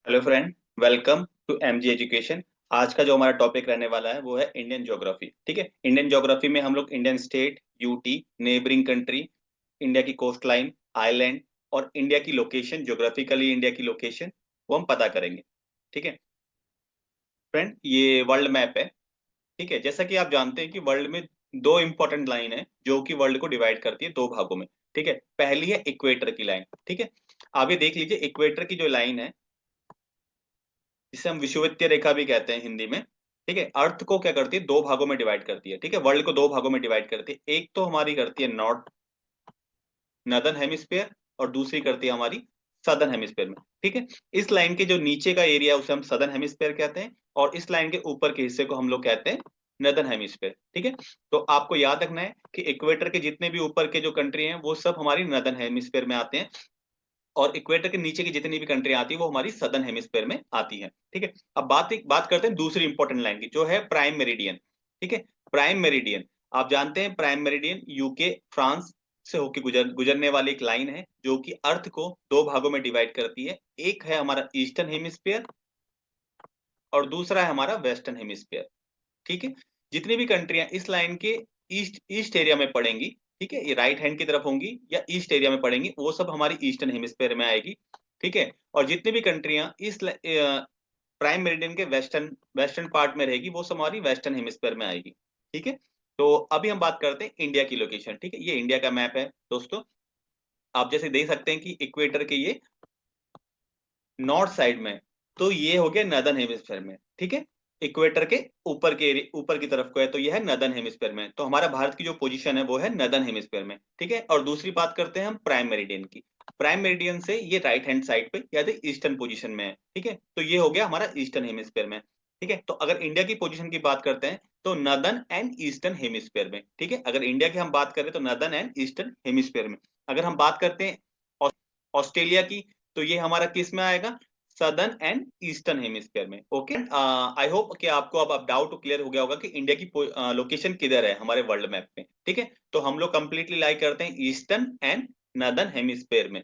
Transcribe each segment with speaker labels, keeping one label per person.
Speaker 1: Hello friend, welcome to MG education. आज का जो हमारा टॉपिक रहने वाला है वो है इंडियन ज्योग्राफी। ठीक है, इंडियन ज्योग्राफी में हम लोग Indian state, UT, neighbouring country, India की कोस्ट लाइन, आइलैंड और इंडिया की लोकेशन, ज्योग्राफिकली इंडिया की लोकेशन वो हम पता करेंगे। ठीक है फ्रेंड, ये वर्ल्ड मैप है। ठीक है, जैसा कि आप जानते हैं कि वर्ल्ड में दो इंपॉर्टेंट लाइन है जो कि वर्ल्ड को डिवाइड करती है दो भागों में। ठीक है, पहली है इक्वेटर की लाइन। ठीक है, आप ये देख लीजिए, इक्वेटर की जो लाइन है जिसे हम विषुवतीय रेखा भी कहते हैं हिंदी में। ठीक है, अर्थ को क्या करती है, दो भागों में डिवाइड करती है। ठीक है, वर्ल्ड को दो भागों में डिवाइड करती है। एक तो हमारी करती है नॉर्थ नदर्न हेमिस्फेयर और दूसरी करती है हमारी सदर्न हेमिस्फेयर में। ठीक है, इस लाइन के जो नीचे का एरिया है उसे हम सदर्न हेमिस्फेयर कहते हैं और इस लाइन के ऊपर के हिस्से को हम लोग कहते हैं नदर्न हेमिस्फेयर। ठीक है, तो आपको याद रखना है कि इक्वेटर के जितने भी ऊपर के जो कंट्री हैं वो सब हमारी नदर्न हेमिस्फेयर में आते हैं और इक्वेटर के नीचे की जितनी भी कंट्री आती है वो हमारी सदर्न हेमिस्फेयर में आती है। ठीक है, अब बात करते हैं दूसरी इंपॉर्टेंट लाइन की जो है प्राइम मेरिडियन। ठीक है, प्राइम मेरिडियन, आप जानते हैं प्राइम मेरिडियन यूके फ्रांस से होकर गुजरने वाली एक लाइन है जो कि अर्थ को दो भागों में डिवाइड करती है। एक है हमारा ईस्टर्न हेमिस्फेयर और दूसरा है हमारा वेस्टर्न हेमिस्फेयर। ठीक है, जितनी भी कंट्रियां इस लाइन के ईस्ट ईस्ट एरिया में पड़ेंगी, ठीक है, ये राइट हैंड की तरफ होंगी या ईस्ट एरिया में पड़ेंगी, वो सब हमारी ईस्टर्न हेमिस्फेयर में आएगी। ठीक है, और जितनी भी कंट्रियां इस प्राइम मेरिडियन के वेस्टर्न वेस्टर्न पार्ट में रहेगी वो सब हमारी वेस्टर्न हेमिस्फेयर में आएगी। ठीक है, तो अभी हम बात करते हैं इंडिया की लोकेशन। ठीक है, ये इंडिया का मैप है दोस्तों। आप जैसे देख सकते हैं कि इक्वेटर के ये नॉर्थ साइड में, तो ये हो गया नदर्न हेमिस्फेयर में। ठीक है, इक्वेटर के ऊपर की तरफ को है तो ये है नदर्न हेमिस्फेयर में, तो हमारा भारत की जो पोजीशन है वो है नदर्न हेमिस्फेयर में। ठीक है, और दूसरी बात करते हैं हम प्राइम मेरिडियन की। प्राइम मेरिडियन से ये राइट हैंड साइड पे या ईस्टर्न पोजीशन में है। ठीक है, तो ये हो गया हमारा ईस्टर्न हेमिस्फेयर में। ठीक है, तो अगर इंडिया की पोजीशन की बात करते हैं तो नदर्न एंड ईस्टर्न हेमिस्फेयर में। ठीक है, अगर इंडिया की हम बात करें तो नदर्न एंड ईस्टर्न हेमिस्फेयर में। अगर हम बात करते हैं ऑस्ट्रेलिया की, तो ये हमारा किस में आएगा, सदर्न एंड ईस्टर्न हेमिस्फीयर में। ओके, आई होप कि आपको अब डाउट क्लियर हो गया होगा कि इंडिया की लोकेशन किधर है हमारे वर्ल्ड मैप में। ठीक है, तो हम लोग कंप्लीटली लाई करते हैं ईस्टर्न एंड नदर्न हेमिस्फीयर में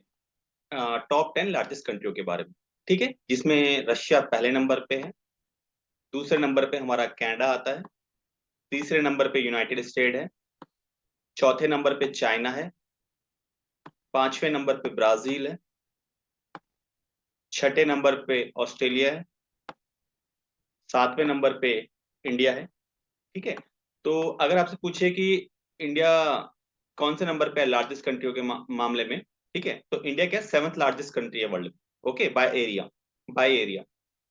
Speaker 1: टॉप 10 लार्जेस्ट कंट्रियों के बारे में। ठीक है, जिसमें रशिया पहले नंबर पे है, दूसरे नंबर पे हमारा कनाडा आता है, तीसरे नंबर पे यूनाइटेड स्टेट है, चौथे नंबर पे चाइना है, पांचवें नंबर पे ब्राजील है, छठे नंबर पे ऑस्ट्रेलिया है, सातवें नंबर पे इंडिया है। ठीक है, तो अगर आपसे पूछे कि इंडिया कौन से नंबर पे है लार्जेस्ट कंट्रियों के मामले में, ठीक है, तो इंडिया क्या सेवंथ लार्जेस्ट कंट्री है वर्ल्ड में। Okay, by area, by area,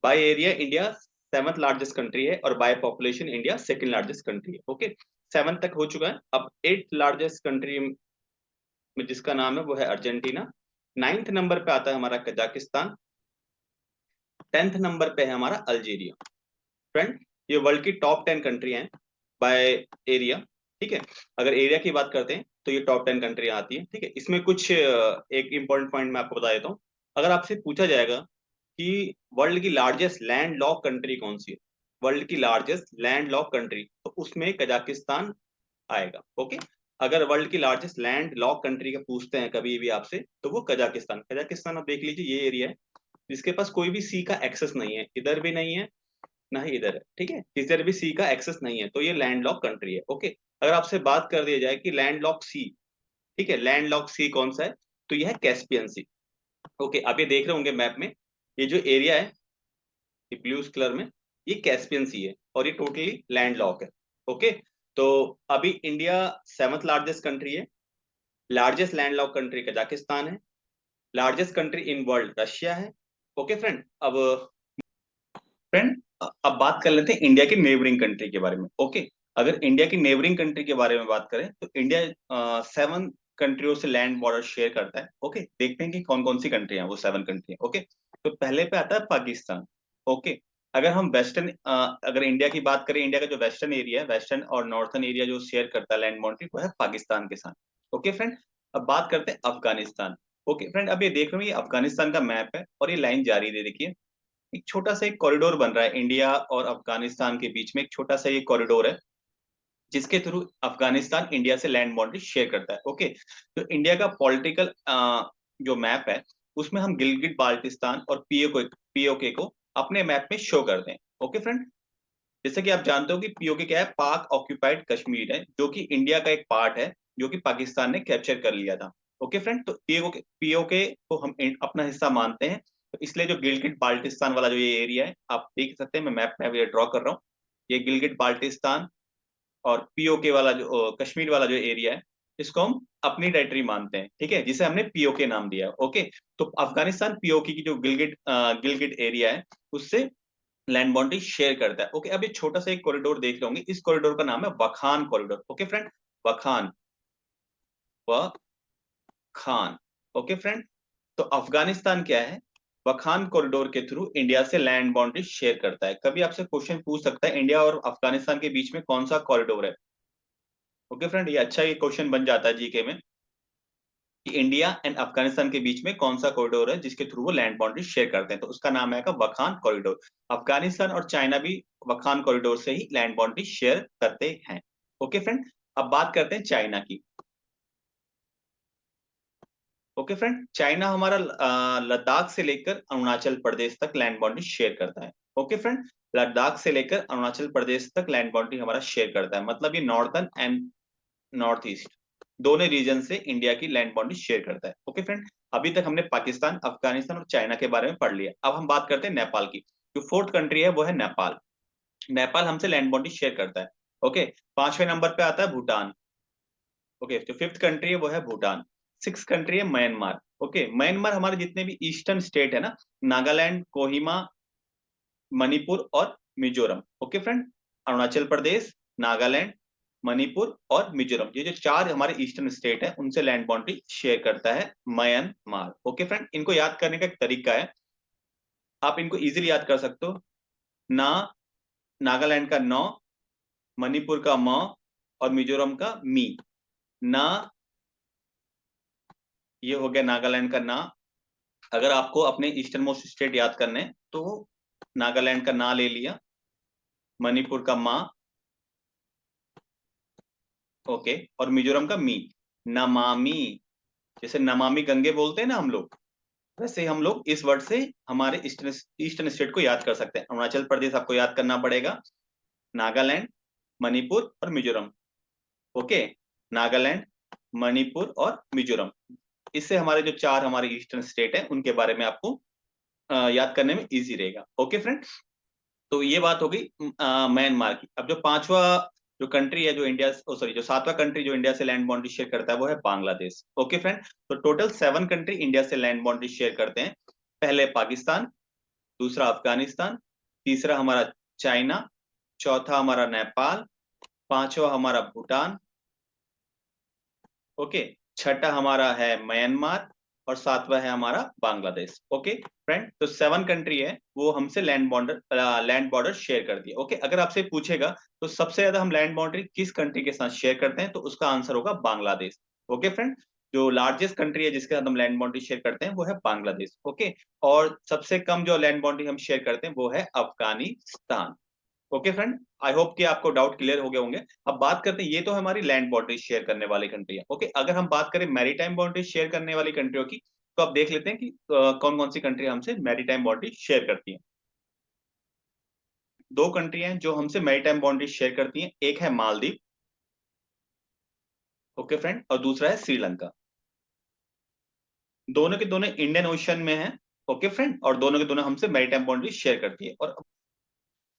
Speaker 1: by area India seventh largest country है और by population India second largest country है। ओके, सेवन तक हो चुका है, अब एट लार्जेस्ट कंट्री में जिसका नाम है वो है अर्जेंटीना। नाइन्थ नंबर पे आता है हमारा कजाकिस्तान। टेंथ नंबर पे है हमारा अल्जीरिया। फ्रेंड, ये वर्ल्ड की टॉप 10 कंट्री हैं बाय एरिया। ठीक है, अगर एरिया की बात करते हैं तो ये टॉप 10 कंट्री आती है। ठीक है, इसमें कुछ एक इंपॉर्टेंट पॉइंट मैं आपको बता देता हूँ। अगर आपसे पूछा जाएगा कि वर्ल्ड की लार्जेस्ट लैंड लॉक कंट्री कौन सी है, वर्ल्ड की लार्जेस्ट लैंड लॉक कंट्री, तो उसमें कजाकिस्तान आएगा। ओके, अगर वर्ल्ड की लार्जेस्ट लैंड लॉक कंट्री का पूछते हैं कभी भी आपसे तो वो कजाकिस्तान। कजाकिस्तान आप देख लीजिए, ये एरिया है जिसके पास कोई भी सी का एक्सेस नहीं है, इधर भी नहीं है ना ही इधर है। ठीक है, इधर भी सी का एक्सेस नहीं है, तो ये लैंडलॉक कंट्री है। ओके, अगर आपसे बात कर दिया जाए कि लैंडलॉक सी, ठीक है, लैंडलॉक सी कौन सा है, तो ये है कैस्पियन सी। ओके, आप ये देख रहे होंगे मैप में, ये जो एरिया है ये ब्लू कलर में, ये कैस्पियन सी है और ये टोटली लैंडलॉक है। ओके, तो अभी इंडिया सेवंथ लार्जेस्ट कंट्री है, लार्जेस्ट लैंडलॉक कंट्री कजाकिस्तान है, largest country in world Russia है। ओके फ्रेंड, अब फ्रेंड, अब बात कर लेते हैं इंडिया की नेबरिंग कंट्री के बारे में। ओके, अगर इंडिया की नेबरिंग कंट्री के बारे में बात करें तो इंडिया सेवन कंट्रियों से लैंड बॉर्डर शेयर करता है। ओके, देखते हैं कि कौन कौन सी कंट्री हैं वो सेवन कंट्री। ओके, तो पहले पे आता है पाकिस्तान। ओके, अगर हम वेस्टर्न अगर इंडिया की बात करें, इंडिया का जो वेस्टर्न एरिया है, वेस्टर्न और नॉर्थर्न एरिया जो शेयर करता है लैंड बाउंड्री, वो है पाकिस्तान के साथ। ओके फ्रेंड, अब बात करते हैं अफगानिस्तान। ओके फ्रेंड, अब ये देख रहे हो, ये अफगानिस्तान का मैप है और ये लाइन जारी है, देखिए एक छोटा सा एक कॉरिडोर बन रहा है इंडिया और अफगानिस्तान के बीच में, एक छोटा सा ये कॉरिडोर है जिसके थ्रू अफगानिस्तान इंडिया से लैंड बाउंड्री शेयर करता है। ओके, तो इंडिया का पॉलिटिकल जो मैप है उसमें हम गिलगिट बाल्टिस्तान और पीओके को अपने मैप में शो कर दें। ओके फ्रेंड, जैसे कि आप जानते हो कि पीओके क्या है, पाक ऑक्यूपाइड कश्मीर है, जो कि इंडिया का एक पार्ट है, जो कि पाकिस्तान ने कैप्चर कर लिया था। ओके फ्रेंड, तो पीओके को हम अपना हिस्सा मानते हैं, तो इसलिए जो गिलगिट बाल्टिस्तान वाला जो ये एरिया है, आप देख सकते हैं, मैं मैप में अभी ड्रॉ कर रहा हूँ, ये गिलगिट बाल्टिस्तान और पीओके वाला जो कश्मीर वाला जो एरिया है, इसको हम अपनी टेरिटरी मानते हैं, ठीक है, जिसे हमने पीओके नाम दिया है। ओके, तो अफगानिस्तान पीओके की जो गिलगिट एरिया है, उससे लैंड बाउंड्री शेयर करता है। ओके, अब ये छोटा सा एक कॉरिडोर देख रहे होंगे, इस कॉरिडोर का नाम है वखान corridor. Okay friend, वखान, वखान। Okay friend, तो अफगानिस्तान क्या है, वखान कॉरिडोर के थ्रू इंडिया से लैंड बाउंड्री शेयर करता है। कभी आपसे क्वेश्चन पूछ सकता है इंडिया और अफगानिस्तान के बीच में कौन सा कॉरिडोर है। ओके फ्रेंड, ये अच्छा ये क्वेश्चन बन जाता है जीके में, कि इंडिया एंड अफगानिस्तान के बीच में कौन सा कॉरिडोर है जिसके थ्रू वो लैंड बाउंड्री शेयर करते हैं, तो उसका नाम है वखान कॉरिडोर। अफगानिस्तान और चाइना भी वखान कॉरिडोर से ही लैंड बाउंड्री शेयर करते हैं। ओके फ्रेंड, अब बात करते हैं चाइना की। ओके फ्रेंड, चाइना हमारा लद्दाख से लेकर अरुणाचल प्रदेश तक लैंड बाउंड्री शेयर करता है। ओके फ्रेंड, लद्दाख से लेकर अरुणाचल प्रदेश तक लैंड बाउंड्री हमारा शेयर करता है, मतलब ये नॉर्थर्न एंड नॉर्थ ईस्ट दोनों रीजन से इंडिया की लैंड बाउंड्री शेयर करता है। ओके फ्रेंड, अभी तक हमने पाकिस्तान, अफगानिस्तान और चाइना के बारे में पढ़ लिया। अब हम बात करते हैं नेपाल की। जो फोर्थ कंट्री है वो है नेपाल। नेपाल हमसे लैंड बाउंड्री शेयर करता है। ओके, पांचवें नंबर पे आता है भूटान। ओके, जो फिफ्थ कंट्री है वो है भूटान। सिक्स कंट्री है म्यांमार। ओके, म्यांमार हमारे जितने भी ईस्टर्न स्टेट है ना, नागालैंड, कोहिमा, मणिपुर और मिजोरम। ओके फ्रेंड, अरुणाचल प्रदेश, नागालैंड, मणिपुर और मिजोरम, ये जो चार हमारे ईस्टर्न स्टेट है, उनसे लैंड बाउंड्री शेयर करता है म्यांमार। ओके फ्रेंड, इनको याद करने का एक तरीका है, आप इनको इजीली याद कर सकते हो। ना, नागालैंड का नौ, मणिपुर का म और मिजोरम का मी। ना, ये हो गया नागालैंड का ना। अगर आपको अपने ईस्टर्न मोस्ट स्टेट याद करने हैं, तो नागालैंड का ना ले लिया, मणिपुर का मा, ओके, और मिजोरम का मी। नमामि, जैसे नमामि गंगे बोलते हैं ना हम लोग, वैसे हम लोग इस वर्ड से हमारे ईस्टर्न ईस्टर्न स्टेट को याद कर सकते हैं। अरुणाचल प्रदेश आपको याद करना पड़ेगा, नागालैंड, मणिपुर और मिजोरम। ओके, नागालैंड, मणिपुर और मिजोरम, इससे हमारे जो चार हमारे ईस्टर्न स्टेट है उनके बारे में आपको याद करने में इजी रहेगा। ओके फ्रेंड, तो ये बात हो गई म्यांमार की। अब जो पांचवा जो कंट्री है जो इंडिया, सॉरी, जो सातवां कंट्री जो इंडिया से लैंड बाउंड्री शेयर करता है वो है बांग्लादेश। ओके फ्रेंड, तो टोटल 7 कंट्री इंडिया से लैंड बाउंड्री शेयर करते हैं। पहले पाकिस्तान, दूसरा अफगानिस्तान, तीसरा हमारा चाइना, चौथा हमारा नेपाल, पांचवा हमारा भूटान, ओके, छठा हमारा है म्यांमार और सातवां है हमारा बांग्लादेश। ओके फ्रेंड, तो 7 कंट्री है वो हमसे लैंड बॉर्डर शेयर करती है। ओके, अगर आपसे पूछेगा तो सबसे ज्यादा हम लैंड बाउंड्री किस कंट्री के साथ शेयर करते हैं, तो उसका आंसर होगा बांग्लादेश। ओके फ्रेंड, जो लार्जेस्ट कंट्री है जिसके साथ हम लैंड बाउंड्री शेयर करते हैं वो है बांग्लादेश। ओके, और सबसे कम जो लैंड बाउंड्री हम शेयर करते हैं वो है Afghanistan. Okay friend, I hope कि आपको डाउट क्लियर हो गए होंगे। अब बात करते हैं, ये तो हमारी लैंड बाउंड्री शेयर करने वाली कंट्री है। ओके, अगर हम बात करें मैरीटाइम बाउंड्री शेयर करने वाली कंट्रियों की, तो आप देख लेते हैं कि कौन कौन सी कंट्री हमसे मैरीटाइम बाउंड्री शेयर करती है। दो कंट्री हैं जो हमसे मैरीटाइम बाउंड्री शेयर करती हैं, एक है मालदीव, ओके फ्रेंड, और दूसरा है श्रीलंका। दोनों के दोनों इंडियन ओशन में है। ओके फ्रेंड, और दोनों के दोनों हमसे मैरीटाइम बाउंड्री शेयर करती है। और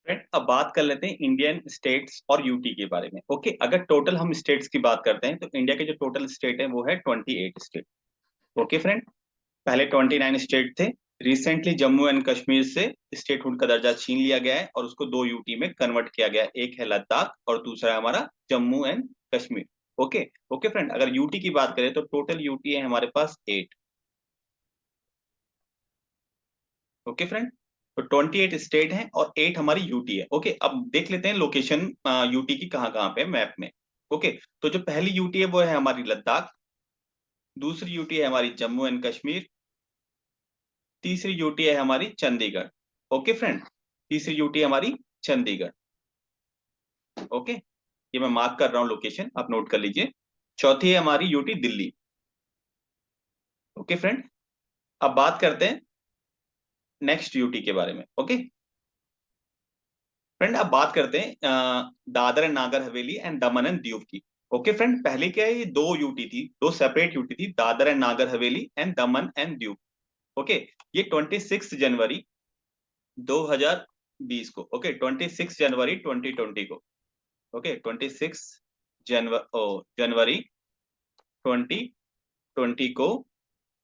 Speaker 1: फ्रेंड, अब बात कर लेते हैं इंडियन स्टेट्स और यूटी के बारे में। ओके, अगर टोटल हम स्टेट्स की बात करते हैं, तो इंडिया के जो टोटल स्टेट है वो है 28 स्टेट। ओके फ्रेंड, पहले 29 स्टेट थे, रिसेंटली जम्मू एंड कश्मीर से स्टेटहुड का दर्जा छीन लिया गया है और उसको दो यूटी में कन्वर्ट किया गया है, एक है लद्दाख और दूसरा है हमारा Jammu and Kashmir. Okay, okay friend, अगर यूटी की बात करें तो टोटल यूटी है हमारे पास 8। ओके फ्रेंड, तो 28 स्टेट हैं और 8 हमारी यूटी है। ओके, अब देख लेते हैं लोकेशन यूटी की कहाँ कहाँ पे है मैप में। ओके, तो जो पहली यूटी है वो है हमारी लद्दाख, दूसरी यूटी है हमारी जम्मू एंड कश्मीर, तीसरी यूटी है हमारी चंडीगढ़। ओके फ्रेंड, तीसरी यूटी है हमारी चंडीगढ़। ओके, ये मैं मार्क कर रहा हूँ लोकेशन, आप नोट कर लीजिए। चौथी है हमारी यूटी दिल्ली। ओके फ्रेंड, अब बात करते हैं नेक्स्ट यूटी के बारे में। ओके फ्रेंड, अब बात करते हैं Dadar and Nagar Haveli and Daman and Diu की। ओके फ्रेंड, पहले क्या है, ये दो यूटी थी, दो सेपरेट यूटी थी, Dadar and Nagar Haveli and Daman and Diu. Okay, ये 26 जनवरी 2020 को, ओके 26 जनवरी 2020 को, ओके 26 जनवरी 2020 को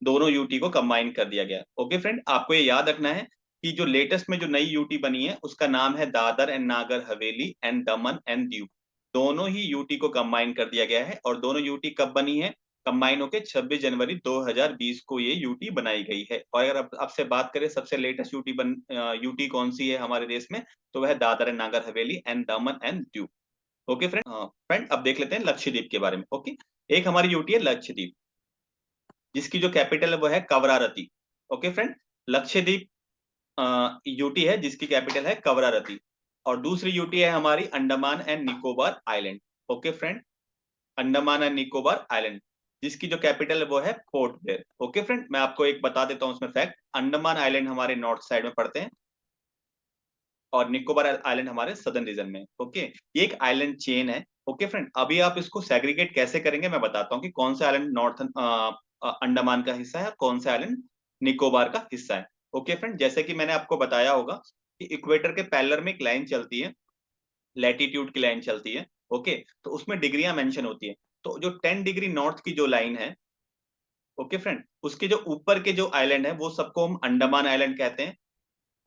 Speaker 1: दोनों यूटी को कंबाइन कर दिया गया। ओके फ्रेंड, आपको ये याद रखना है कि जो लेटेस्ट में जो नई यूटी बनी है उसका नाम है Dadar and Nagar Haveli and Daman and Diu. दोनों ही यूटी को कंबाइन कर दिया गया है, और दोनों यूटी कब बनी है, कंबाइन होकर 26 जनवरी 2020 को ये यूटी बनाई गई है। और अगर आपसे बात करें सबसे लेटेस्ट यूटी कौन सी है हमारे देश में, तो वह Dadar and Nagar Haveli and Daman and Diu. Okay friend, अब देख लेते हैं लक्षद्वीप के बारे में। ओके, एक हमारी यूटी है लक्षद्वीप, जिसकी जो कैपिटल है वो है कवरारती। ओके फ्रेंड, लक्षद्वीप यूटी है जिसकी कैपिटल है कवरारती। और दूसरी यूटी है हमारी Andaman and Nicobar island. Okay friend, Andaman and Nicobar island, जिसकी जो कैपिटल है वो है पोर्ट ब्लेयर। ओके फ्रेंड, मैं आपको एक बता देता हूँ उसमें फैक्ट, अंडमान आइलैंड हमारे नॉर्थ साइड में पड़ते हैं और निकोबार आइलैंड हमारे सदर्न रीजन में। ओके, ये एक आइलैंड चेन है। ओके फ्रेंड, अभी आप इसको सेग्रीगेट कैसे करेंगे मैं बताता हूँ कि कौन सा आइलैंड नॉर्थ अंडमान का हिस्सा है, कौन सा आइलैंड निकोबार का हिस्सा है। ओके फ्रेंड, जैसे कि मैंने आपको बताया होगा कि इक्वेटर के पैरेलल में एक लाइन चलती है, लैटिट्यूड की लाइन चलती है। ओके, तो उसमें डिग्रियां मेंशन होती है। तो जो 10 डिग्री नॉर्थ की जो लाइन है, ओके फ्रेंड, उसके जो ऊपर के जो आइलैंड है वो सबको हम अंडमान आइलैंड कहते हैं,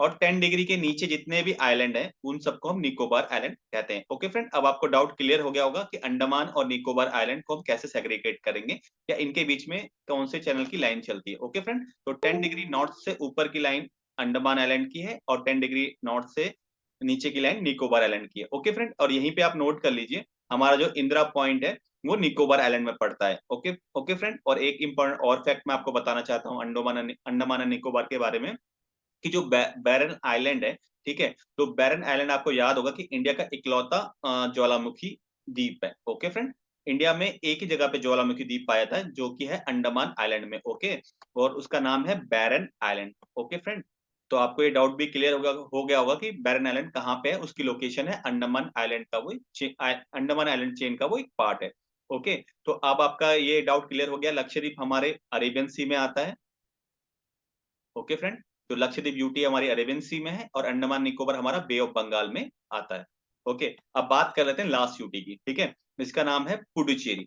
Speaker 1: और 10 डिग्री के नीचे जितने भी आइलैंड हैं उन सबको हम निकोबार आइलैंड कहते हैं। ओके फ्रेंड, अब आपको डाउट क्लियर हो गया होगा कि अंडमान और निकोबार आइलैंड को हम कैसे सेग्रीगेट करेंगे, या इनके बीच में कौन से चैनल की लाइन चलती है। ओके फ्रेंड, तो 10 डिग्री नॉर्थ से ऊपर की लाइन अंडमान आइलैंड की है, और 10 डिग्री नॉर्थ से नीचे की लाइन निकोबार आइलैंड की है। ओके फ्रेंड, और यहीं पे आप नोट कर लीजिए हमारा जो इंदिरा पॉइंट है वो निकोबार आइलैंड में पड़ता है। ओके ओके फ्रेंड, और एक इंपॉर्टेंट और फैक्ट मैं आपको बताना चाहता हूँ अंडमान एंड निकोबार के बारे में, कि जो बैरन आइलैंड है, ठीक है, तो बैरन आइलैंड आपको याद होगा कि इंडिया का इकलौता ज्वालामुखी द्वीप है। ओके फ्रेंड, इंडिया में एक ही जगह पे ज्वालामुखी द्वीप पाया था जो कि है अंडमान आइलैंड में। ओके, और उसका नाम है बैरन आइलैंड। ओके फ्रेंड, तो आपको ये डाउट भी क्लियर हो गया होगा कि बैरन आइलैंड कहाँ पे है, उसकी लोकेशन है अंडमान आइलैंड का, वो अंडमान आइलैंड चेन का वो एक पार्ट है। ओके, तो अब आपका ये डाउट क्लियर हो गया, लक्षद्वीप हमारे अरेबियन सी में आता है। ओके फ्रेंड, तो लक्षद्वीप यूटी हमारी अरेबियन सी में है, और अंडमान निकोबार हमारा बे ऑफ बंगाल में आता है। ओके, अब बात कर लेते हैं लास्ट यूटी की, ठीक है, इसका नाम है पुडुचेरी।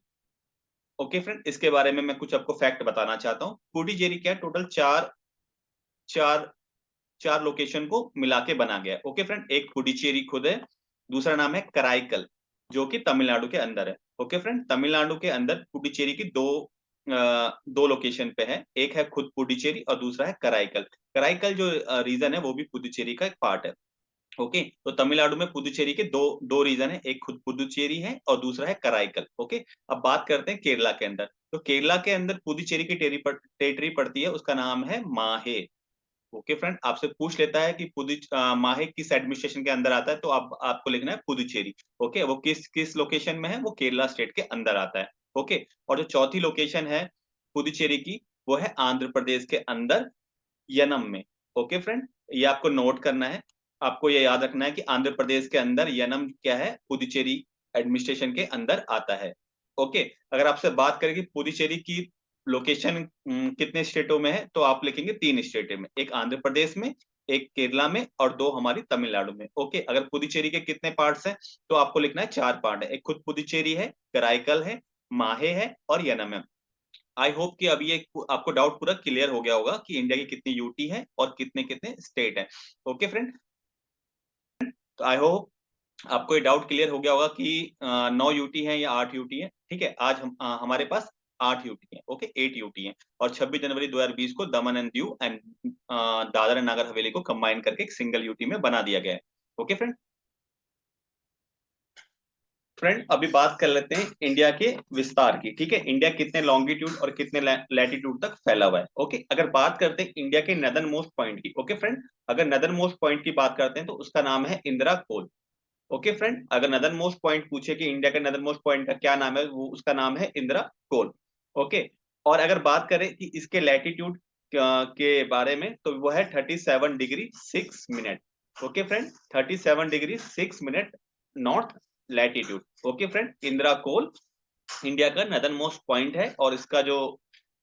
Speaker 1: ओके फ्रेंड, इसके बारे में मैं कुछ आपको फैक्ट बताना चाहता हूँ। पुडुचेरी क्या, टोटल चार चार चार लोकेशन को मिला के बना गया है। ओके फ्रेंड, एक पुडुचेरी खुद है, दूसरा नाम है कराईकल जो कि तमिलनाडु के अंदर है। ओके फ्रेंड, तमिलनाडु के अंदर पुडुचेरी की दो लोकेशन पे है, एक है खुद पुडुचेरी और दूसरा है कराईकल। कराईकल जो रीजन है वो भी पुडुचेरी का एक पार्ट है। ओके, तो तमिलनाडु में पुडुचेरी के दो दो रीजन है, एक खुद पुडुचेरी है और दूसरा है कराईकल। ओके, अब बात करते हैं केरला के अंदर। तो केरला के अंदर पुडुचेरी की टेरिटरी पड़ती है, उसका नाम है माहे। ओके फ्रेंड, आपसे पूछ लेता है कि माहे किस एडमिनिस्ट्रेशन के अंदर आता है, तो आपको लिखना है पुदुचेरी। ओके, वो किस किस लोकेशन में है, वो केरला स्टेट के अंदर आता है। ओके, और जो चौथी लोकेशन है पुदुचेरी की, वो है आंध्र प्रदेश के अंदर यनम में। ओके फ्रेंड, ये आपको नोट करना है, आपको ये याद रखना है कि आंध्र प्रदेश के अंदर यनम क्या है, पुदुचेरी एडमिनिस्ट्रेशन के अंदर आता है। ओके, अगर आपसे बात करें कि पुदुचेरी की लोकेशन कितने स्टेटों में है, तो आप लिखेंगे 3 स्टेट में, एक आंध्र प्रदेश में, एक केरला में और 2 हमारी तमिलनाडु में। ओके, अगर पुदुचेरी के कितने पार्ट्स हैं, तो आपको लिखना है 4 पार्ट है, एक खुद पुदुचेरी है, कराईकल है, माहे है और यनम है। आई होप कि अभी ये आपको डाउट पूरा क्लियर हो गया होगा कि इंडिया की कितनी यूटी है और कितने कितने स्टेट है। ओके फ्रेंड, तो आई होप आपको ये डाउट क्लियर हो गया होगा कि 9 यूटी है या 8 यूटी है। ठीक है, आज हमारे पास 8 यूटी है। ओके, 8 यूटी है, और 26 जनवरी 2020 को दमन and Diu and Dadar and Nagar Haveli को कंबाइन करके एक सिंगल यूटी में बना दिया गया है। ओके फ्रेंड, अभी बात कर लेते हैं इंडिया के विस्तार की। ठीक है, इंडिया कितने लॉन्गिट्यूड और कितने लैटिट्यूड तक फैला हुआ है। ओके, अगर बात करते हैं इंडिया के नदर्न मोस्ट पॉइंट की, ओके फ्रेंड, अगर नदर्न मोस्ट पॉइंट की बात करते हैं तो उसका नाम है इंदिरा कोल। ओके फ्रेंड, अगर नदर्न मोस्ट पॉइंट पूछे कि इंडिया के नदर्न मोस्ट पॉइंट का क्या नाम है, वो उसका नाम है इंदिरा कोल। ओके, और अगर बात करें कि इसके लैटिट्यूड के बारे में, तो वो है 37 degree 6 minute. Okay friend, 37 degree 6 minute north latitude. Okay friend, Indira Col India का नदर्न मोस्ट पॉइंट है और इसका जो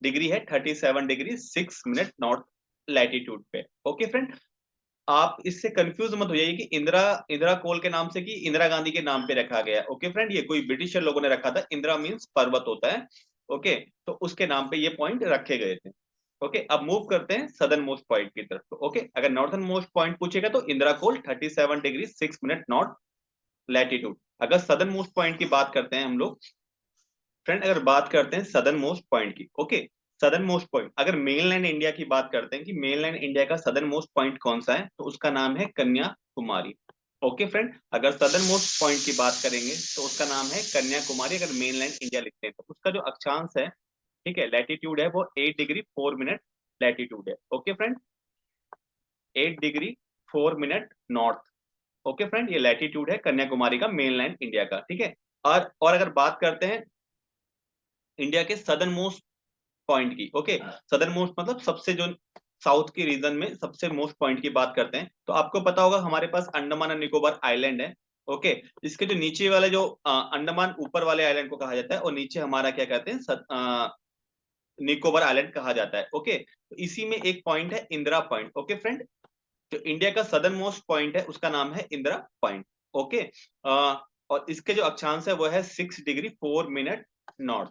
Speaker 1: डिग्री है 37 डिग्री 6 मिनट नॉर्थ लैटिट्यूड पे। ओके फ्रेंड, आप इससे कंफ्यूज मत हो जाइए कि इंदिरा इंदिरा कोल के नाम से कि इंदिरा गांधी के नाम पे रखा गया। ओके फ्रेंड, ये कोई ब्रिटिशर लोगों ने रखा था। इंदिरा मींस पर्वत होता है। ओके, तो उसके नाम पे ये पॉइंट रखे गए थे। ओके, अब मूव करते हैं सदर्न मोस्ट पॉइंट की तरफ। ओके, अगर नॉर्थन मोस्ट पॉइंट पूछेगा तो इंदिरा कोल 37 डिग्री 6 मिनट नॉर्थ लैटिट्यूड। अगर सदर्न मोस्ट पॉइंट की बात करते हैं हम लोग फ्रेंड, अगर बात करते हैं सदर्न मोस्ट पॉइंट की, ओके, सदर्न मोस्ट पॉइंट, अगर मेनलैंड इंडिया की बात करते हैं कि मेनलैंड इंडिया का सदर्न मोस्ट पॉइंट कौन सा है, तो उसका नाम है कन्याकुमारी। ओके फ्रेंड, अगर सदर्न मोस्ट पॉइंट की बात करेंगे तो उसका नाम है कन्याकुमारी। अगर मेनलैंड इंडिया लिखते हैं तो उसका जो अक्षांश है, ठीक है, लैटिट्यूड है, वो 8 डिग्री 4 मिनट लैटिट्यूड है। Okay friend, 8 degree 4 minute north. Okay friend, ये लैटिट्यूड है कन्याकुमारी का, मेनलैंड इंडिया का। ठीक है, और अगर बात करते हैं इंडिया के सदर्न मोस्ट पॉइंट की, ओके, सदर्न मोस्ट मतलब सबसे जो साउथ की रीजन में सबसे मोस्ट पॉइंट की बात करते हैं, तो आपको पता होगा हमारे पास अंडमान एंड निकोबार आइलैंड है। ओके, इसके जो नीचे वाले जो अंडमान ऊपर वाले आइलैंड को कहा जाता है और नीचे हमारा क्या कहते हैं निकोबार आइलैंड कहा जाता है। ओके, तो इसी में एक पॉइंट है इंदिरा पॉइंट। ओके फ्रेंड, जो इंडिया का सदर्न मोस्ट पॉइंट है उसका नाम है इंदिरा पॉइंट। ओके, और इसके जो अक्षांश है वो है 6 degree 4 minute north.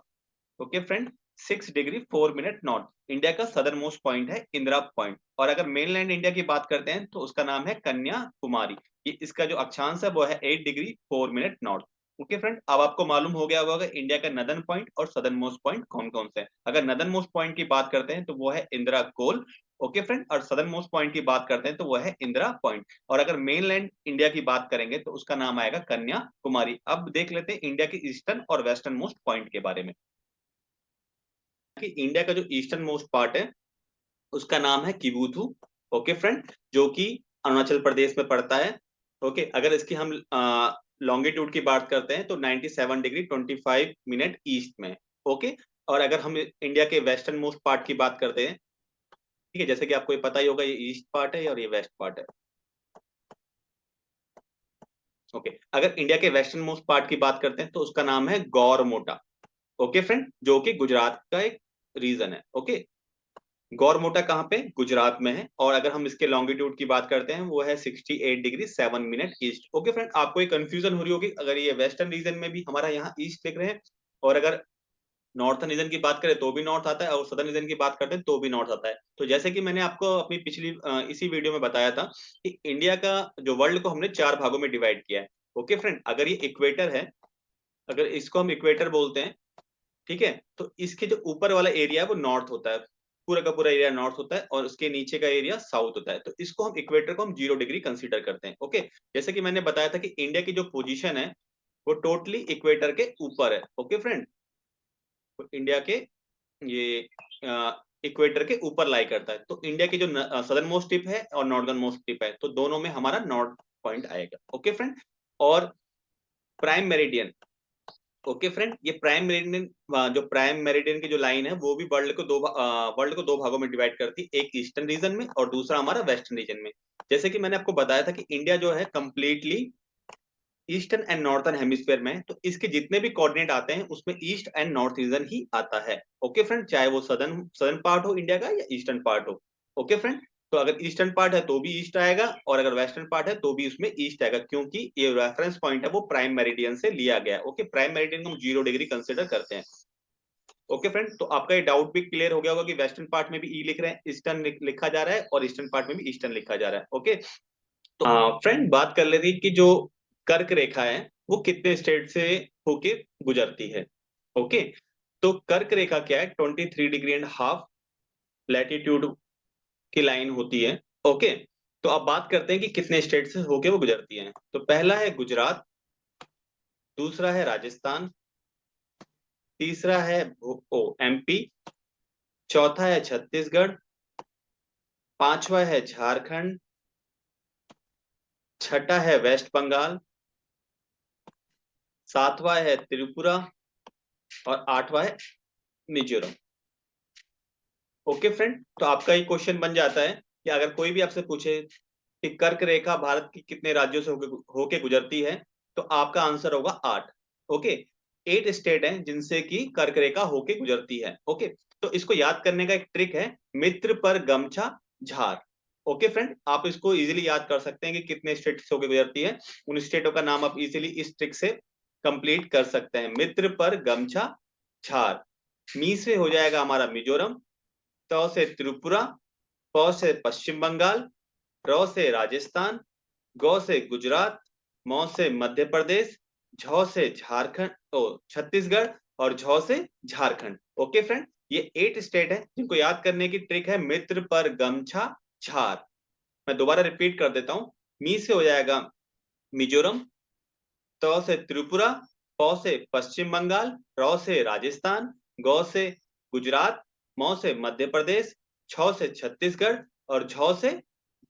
Speaker 1: Okay friend, 6 degree 4 minute north India का सदर्न मोस्ट पॉइंट है इंदिरा पॉइंट। और अगर मेनलैंड इंडिया की बात करते हैं तो उसका नाम है कन्याकुमारी। ये इसका जो अक्षांश है वो है 8 degree 4 minute north. Okay friend, अब आपको मालूम हो गया होगा इंडिया का नदर्न पॉइंट और सदर्न मोस्ट पॉइंट कौन कौन से हैं। अगर नदर्न मोस्ट पॉइंट की बात करते हैं तो वो है इंदिरा कोल। ओके फ्रेंड, और सदर्न मोस्ट पॉइंट की बात करते हैं तो वो है इंदिरा पॉइंट। और अगर मेनलैंड इंडिया की बात करेंगे तो उसका नाम आएगा कन्याकुमारी। अब देख लेते हैं इंडिया के ईस्टर्न और वेस्टर्न मोस्ट पॉइंट के बारे में। कि इंडिया का जो ईस्टर्न मोस्ट पार्ट है उसका नाम है किबुथु। ओके फ्रेंड, जो कि अरुणाचल प्रदेश में पड़ता है। ओके, अगर इसकी हम लॉन्गिट्यूड की बात करते हैं तो 97 डिग्री 25 मिनट ईस्ट में। ओके, और अगर हम इंडिया के वेस्टर्न मोस्ट पार्ट की बात करते हैं, ठीक है, जैसे कि आपको ये पता ही होगा, ये ईस्ट पार्ट है और ये वेस्ट पार्ट है। ओके, अगर इंडिया के वेस्टर्न मोस्ट पार्ट की बात करते हैं तो उसका नाम है गौरमोटा। ओके फ्रेंड, जो कि गुजरात का एक रीजन है। ओके, गौरमोटा कहाँ पे, गुजरात में है। और अगर हम इसके लॉन्गिट्यूड की बात करते हैं वो है 68 degree 7 minute east. Okay friend, आपको एक कंफ्यूजन हो रही होगी, अगर ये वेस्टर्न रीजन में भी हमारा यहाँ ईस्ट लिख रहे हैं और अगर नॉर्थन रीजन की बात करें तो भी नॉर्थ आता है और सदर्न रीजन की बात करते हैं तो भी नॉर्थ आता है। तो जैसे कि मैंने आपको अपनी पिछली इसी वीडियो में बताया था कि इंडिया का जो वर्ल्ड को हमने 4 भागों में डिवाइड किया है। ओके फ्रेंड, अगर ये इक्वेटर है, अगर इसको हम इक्वेटर बोलते हैं, ठीक है, तो इसके जो ऊपर वाला एरिया है वो नॉर्थ होता है, पूरा का पूरा एरिया नॉर्थ होता है और उसके नीचे का एरिया साउथ होता है। तो इसको हम इक्वेटर को हम 0 डिग्री कंसीडर करते हैं। ओके, जैसे कि मैंने बताया था कि इंडिया की जो पोजीशन है वो टोटली इक्वेटर के ऊपर है। ओके फ्रेंड, तो इंडिया के ये इक्वेटर के ऊपर लाई करता है। तो इंडिया की जो सदर्न मोस्ट टिप है और नॉर्दर्न मोस्ट टिप है, तो दोनों में हमारा नॉर्थ पॉइंट आएगा। ओके फ्रेंड, और प्राइम मेरिडियन, ओके फ्रेंड, ये प्राइम मेरिडियन, जो प्राइम मेरिडियन की जो लाइन है वो भी वर्ल्ड को 2 भागों में डिवाइड करती है, एक ईस्टर्न रीजन में और दूसरा हमारा वेस्टर्न रीजन में। जैसे कि मैंने आपको बताया था कि इंडिया जो है completely eastern and northern hemisphere में, तो इसके जितने भी कोऑर्डिनेट आते हैं उसमें ईस्ट एंड नॉर्थ रीजन ही आता है। ओके फ्रेंड, चाहे वो सदर्न सदर्न पार्ट हो इंडिया का या ईस्टर्न पार्ट हो। ओके फ्रेंड, तो अगर ईस्टर्न पार्ट है तो भी ईस्ट आएगा और अगर वेस्टर्न पार्ट है तो भी उसमें ईस्ट आएगा, क्योंकि ये रेफरेंस पॉइंट है वो प्राइम मेरिडियन से लिया गया है। ओके, प्राइम मेरिडियन को हम 0 डिग्री कंसिडर करते हैं। ओके फ्रेंड, तो आपका ये डाउट भी क्लियर हो गया होगा कि वेस्टर्न पार्ट में भी ई लिख रहे हैं, ईस्टर्न लिखा जा रहा है और ईस्टर्न पार्ट में भी ईस्टर्न लिखा जा रहा है। ओके, तो फ्रेंड बात कर लेते हैं कि जो कर्क रेखा है वो कितने स्टेट से होके गुजरती है। ओके, तो कर्क रेखा क्या है, 23.5 डिग्री लैटिट्यूड की लाइन होती है। ओके, तो अब बात करते हैं कि कितने स्टेट से होके वो गुजरती है। तो पहला है गुजरात, दूसरा है राजस्थान, तीसरा है एमपी, चौथा है छत्तीसगढ़, पांचवा है झारखंड, छठा है वेस्ट बंगाल, सातवां है त्रिपुरा और आठवां है मिजोरम। ओके फ्रेंड, तो आपका ये क्वेश्चन बन जाता है कि अगर कोई भी आपसे पूछे कि कर्क रेखा भारत की कितने राज्यों से होके गुजरती है, तो आपका आंसर होगा 8। ओके, 8 स्टेट हैं जिनसे कि कर्क रेखा होके गुजरती है। ओके, तो इसको याद करने का एक ट्रिक है, मित्र पर गमछा झार। ओके फ्रेंड, आप इसको इजीली याद कर सकते हैं कि कितने स्टेट से होके गुजरती है। उन स्टेटों का नाम आप इजीली इस ट्रिक से कंप्लीट कर सकते हैं। मित्र पर गमछा झार। मी से हो जाएगा हमारा मिजोरम, त से त्रिपुरा, प से पश्चिम बंगाल, र से राजस्थान, गौ से गुजरात, मौ से मध्य प्रदेश, झ से झारखंड ओ छत्तीसगढ़, और झ से झारखंड। ओके फ्रेंड, ये 8 स्टेट है जिनको याद करने की ट्रिक है मित्र पर गमछा झार। मैं दोबारा रिपीट कर देता हूं। मी से हो जाएगा मिजोरम, त से त्रिपुरा, प से पश्चिम बंगाल, र से राजस्थान, गौ से गुजरात, मौ से मध्य प्रदेश, छ से छत्तीसगढ़, और झ से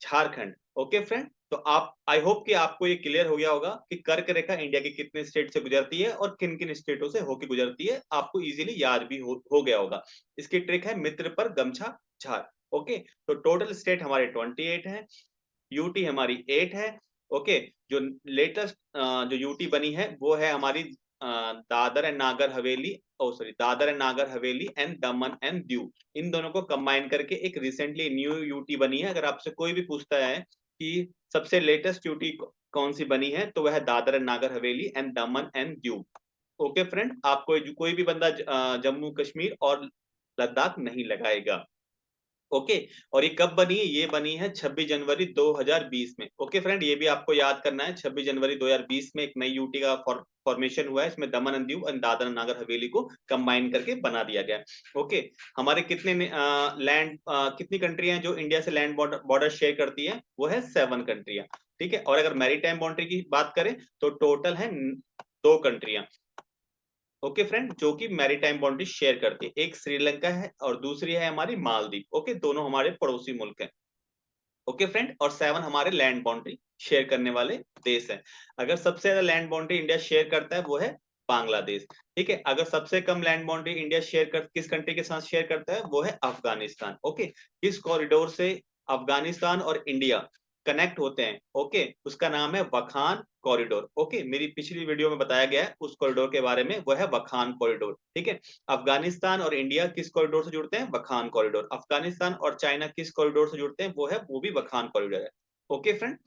Speaker 1: झारखंड। ओके फ्रेंड, तो आप आई होप कि आपको ये क्लियर हो गया होगा कि कर्क रेखा इंडिया के कितने स्टेट से गुजरती है और किन किन स्टेटों से होके गुजरती है। आपको इजीली याद भी हो गया होगा। इसकी ट्रिक है मित्र पर गमछा झार। ओके, तो टोटल स्टेट हमारे 28 है, यूटी हमारी 8 है। ओके, जो लेटेस्ट जो यूटी बनी है वो है हमारी Dadar and Nagar Haveli, O sorry, Dadar and Nagar Haveli and Daman and Diu. इन दोनों को कंबाइन करके एक रिसेंटली न्यू यूटी बनी है। अगर आपसे कोई भी पूछता है कि सबसे लेटेस्ट यूटी कौन सी बनी है, तो वह है Dadar and Nagar Haveli and Daman and Diu. Okay friend, आपको कोई भी बंदा जम्मू कश्मीर और लद्दाख नहीं लगाएगा। ओके, और ये कब बनी है? ये बनी है 26 जनवरी 2020 में। ओके फ्रेंड, ये भी आपको याद करना है, 26 जनवरी 2020 में एक नई यूटी का फॉर्मेशन हुआ है। इसमें दमन एंड दीव और दादर एंड नागर हवेली को कंबाइन करके बना दिया गया है। ओके, हमारे कितने लैंड कितनी कंट्री हैं जो इंडिया से लैंड बॉर्डर शेयर करती है? वो है 7 कंट्रियां। ठीक है, और अगर मैरीटाइम बाउंड्री की बात करें तो टोटल है 2 कंट्रियां। ओके फ्रेंड, जो कि मैरीटाइम बाउंड्री शेयर करती है, एक श्रीलंका है और दूसरी है हमारी मालदीव। ओके, दोनों हमारे पड़ोसी मुल्क हैं। ओके फ्रेंड, और 7 हमारे लैंड बाउंड्री शेयर करने वाले देश हैं। अगर सबसे ज्यादा लैंड बाउंड्री इंडिया शेयर करता है वो है बांग्लादेश। ठीक है, अगर सबसे कम लैंड बाउंड्री इंडिया किस कंट्री के साथ शेयर करता है, वो है अफगानिस्तान। ओके, किस कॉरिडोर से अफगानिस्तान और इंडिया कनेक्ट होते हैं? ओके, उसका नाम है वखान कॉरिडोर। ओके, मेरी पिछली वीडियो में बताया गया है उस कॉरिडोर के बारे में, वो है वखान कॉरिडोर। ठीक है, अफगानिस्तान और इंडिया किस कॉरिडोर से जुड़ते हैं? वखान कॉरिडोर। अफगानिस्तान और चाइना किस कॉरिडोर से जुड़ते हैं? वो भी वखान कॉरिडोर है। ओके फ्रेंड,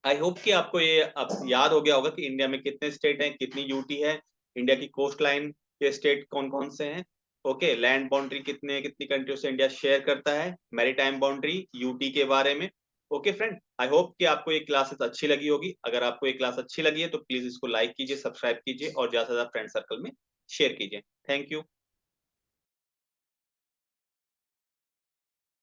Speaker 1: आई होप कि आपको ये अब याद हो गया होगा कि इंडिया में कितने स्टेट हैं, कितनी यूटी है, इंडिया की कोस्ट लाइन के स्टेट कौन कौन से हैं। ओके, लैंड बाउंड्री कितनी कंट्रियों से इंडिया शेयर करता है, मैरीटाइम बाउंड्री, यूटी के बारे में। ओके फ्रेंड, आई होप कि आपको ये क्लासेस अच्छी लगी होगी। अगर आपको ये क्लास अच्छी लगी है तो प्लीज इसको लाइक कीजिए, सब्सक्राइब कीजिए और ज्यादा से ज्यादा फ्रेंड सर्कल में शेयर कीजिए। Thank you.